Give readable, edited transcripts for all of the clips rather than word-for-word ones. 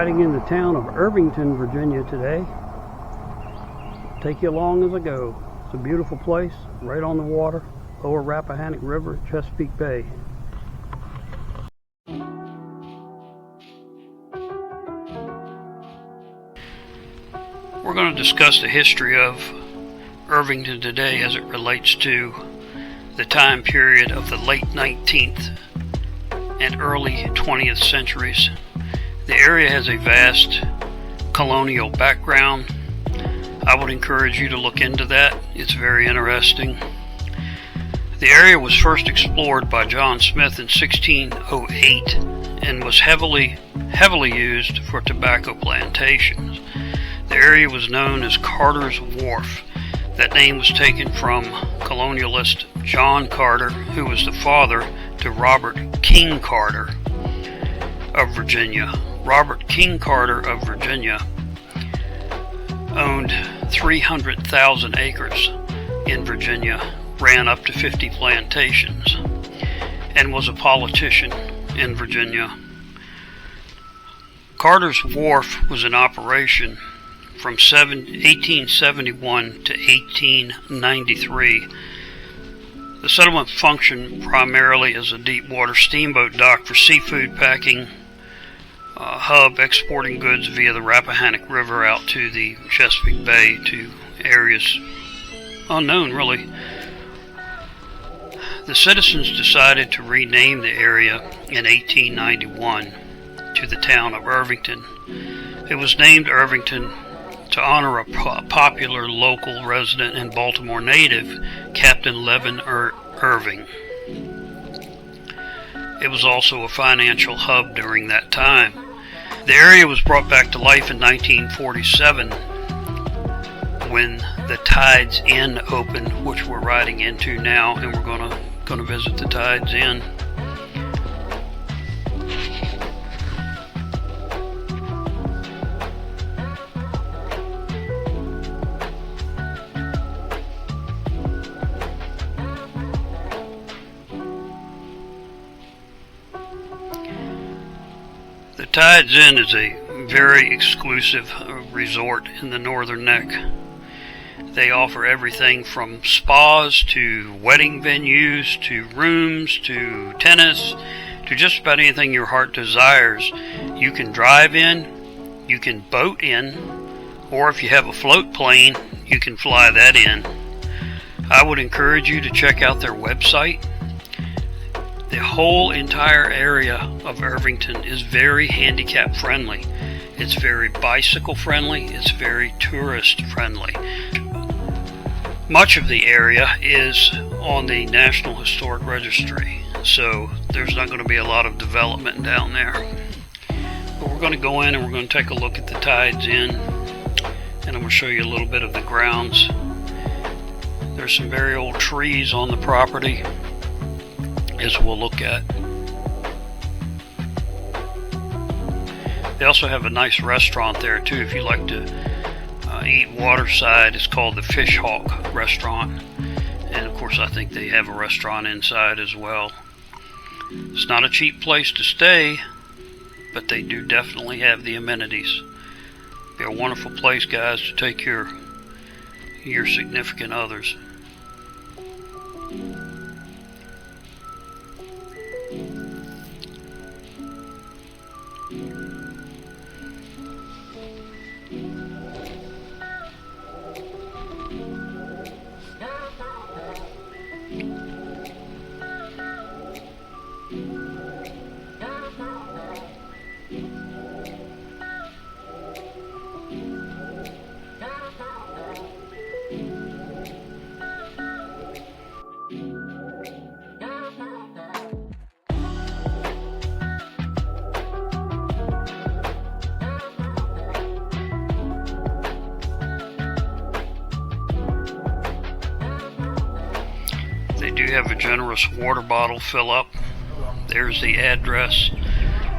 riding in the town of Irvington, Virginia today. Take you along as I go. It's a beautiful place, right on the water, lower Rappahannock River, Chesapeake Bay. We're going to discuss the history of Irvington today as it relates to the time period of the late 19th and early 20th centuries. The area has a vast colonial background. I would encourage you to look into that. It's very interesting. The area was first explored by John Smith in 1608 and was heavily used for tobacco plantations. The area was known as Carter's Wharf. That name was taken from colonialist John Carter, who was the father to Robert King Carter of Virginia. Robert King Carter of Virginia owned 300,000 acres in Virginia, ran up to 50 plantations, and was a politician in Virginia. Carter's Wharf was in operation from 1871 to 1893. The settlement functioned primarily as a deep water steamboat dock for seafood packing, hub exporting goods via the Rappahannock River out to the Chesapeake Bay to areas unknown really. The citizens decided to rename the area in 1891 to the town of Irvington. It was named Irvington to honor a popular local resident and Baltimore native, Captain Levin Irving. It was also a financial hub during that time. The area was brought back to life in 1947 when the Tides Inn opened, which we're riding into now, and we're going to visit the Tides Inn. The Tides Inn is a very exclusive resort in the Northern Neck. They offer everything from spas to wedding venues to rooms to tennis to just about anything your heart desires. You can drive in, you can boat in, or if you have a float plane, you can fly that in. I would encourage you to check out their website. The whole entire area of Irvington is very handicap friendly. It's very bicycle friendly. It's very tourist friendly. Much of the area is on the National Historic Registry, so there's not going to be a lot of development down there. But we're going to go in and we're going to take a look at the Tides Inn, and I'm going to show you a little bit of the grounds. There's some very old trees on the property, as we'll look at. They also have a nice restaurant there too if you like to eat waterside. It's called the Fish Hawk Restaurant, and of course I think they have a restaurant inside as well. It's not a cheap place to stay, but they do definitely have the amenities. They're a wonderful place, guys, to take your significant others. They do have a generous water bottle fill up. There's the address.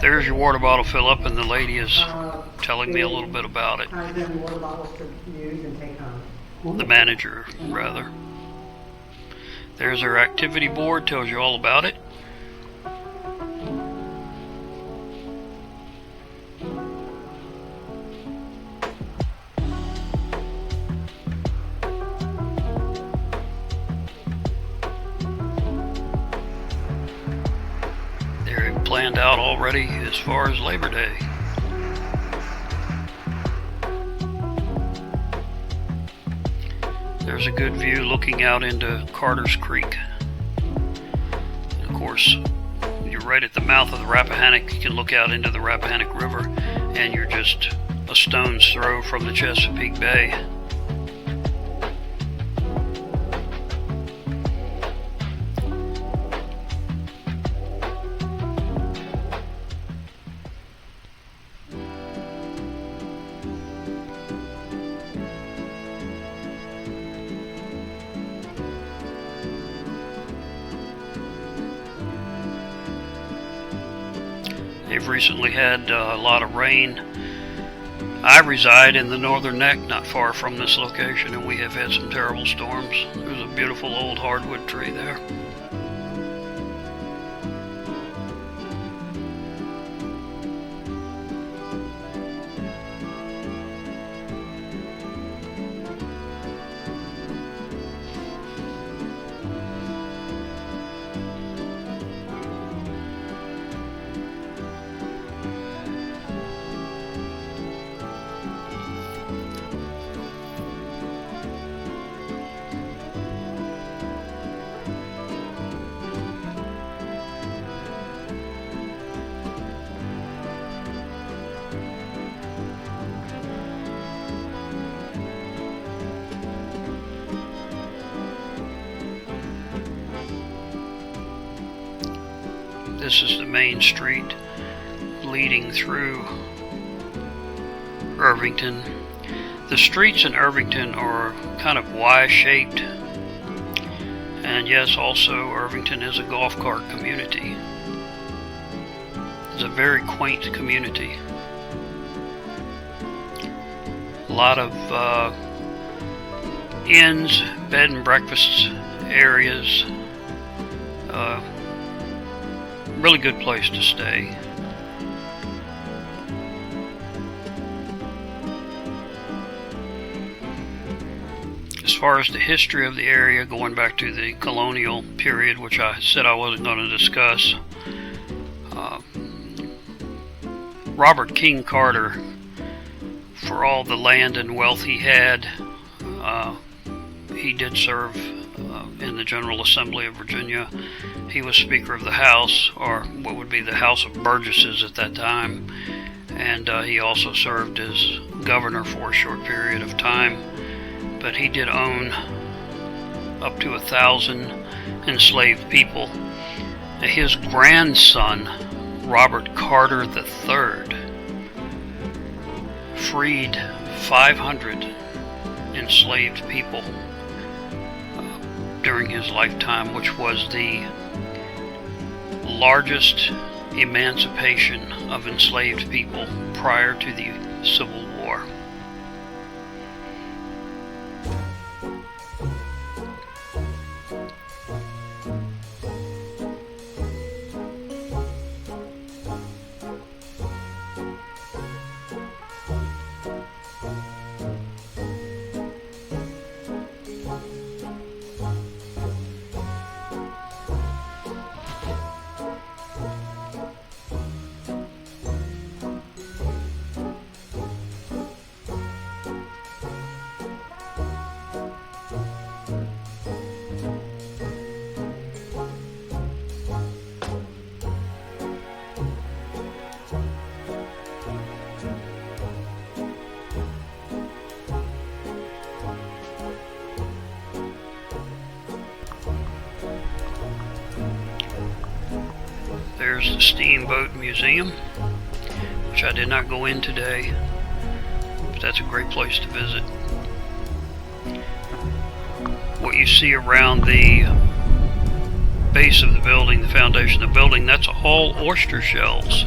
There's your water bottle fill up, and the lady is telling me a little bit about it. The manager, rather. There's our activity board, tells you all about it. planned out already as far as Labor Day. There's a good view looking out into Carter's Creek. And of course, you're right at the mouth of the Rappahannock. You can look out into the Rappahannock River, and you're just a stone's throw from the Chesapeake Bay. They've recently had a lot of rain. I reside in the northern neck, not far from this location, and we have had some terrible storms. There's a beautiful old hardwood tree there. This is the main street leading through Irvington. The streets in Irvington are kind of Y-shaped, and yes, also Irvington is a golf cart community. It's a very quaint community. A lot of inns, bed and breakfast areas. Really good place to stay. As far as the history of the area, going back to the colonial period, which I said I wasn't going to discuss, Robert King Carter, for all the land and wealth he had, he did serve in the General Assembly of Virginia. He was Speaker of the House, or what would be the House of Burgesses at that time, and he also served as governor for a short period of time. But he did own up to 1,000 enslaved people. His grandson, Robert Carter III, freed 500 enslaved people during his lifetime, which was the largest emancipation of enslaved people prior to the Civil War. There's the Steamboat Museum, which I did not go in today, but that's a great place to visit. What you see around the base of the building, the foundation of the building, that's all oyster shells.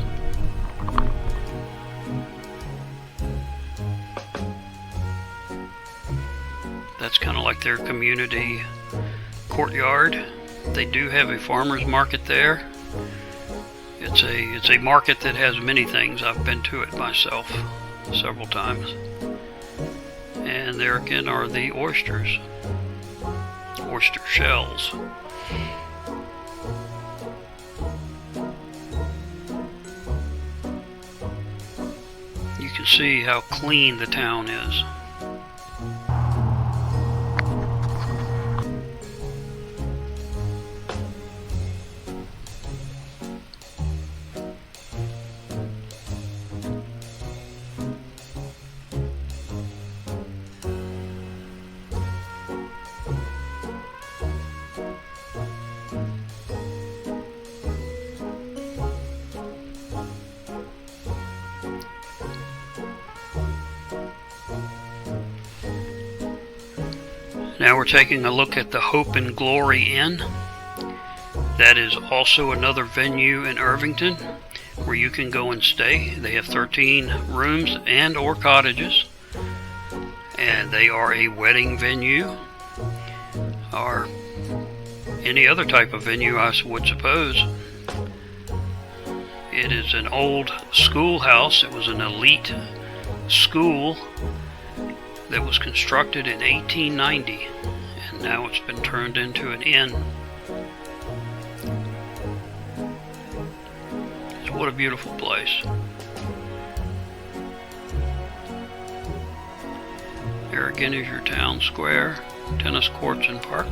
That's kind of like their community courtyard. They do have a farmer's market there. It's a market that has many things. I've been to it myself several times. And there again are the oysters, oyster shells. see how clean the town is. Now we're taking a look at the Hope and Glory Inn. That is also another venue in Irvington where you can go and stay. They have 13 rooms and or cottages, and they are a wedding venue or any other type of venue, I would suppose. It is an old schoolhouse. It was an elite school that was constructed in 1890, and now it's been turned into an inn. So what a beautiful place. There again is your town square, tennis courts and park.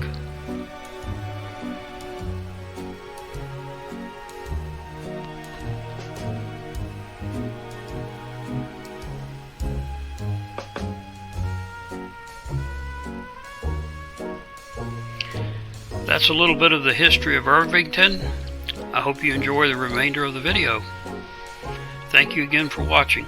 That's a little bit of the history of Irvington. I hope you enjoy the remainder of the video. Thank you again for watching.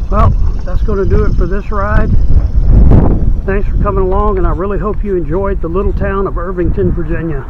Well, that's going to do it for this ride. Thanks for coming along, and I really hope you enjoyed the little town of Irvington, Virginia.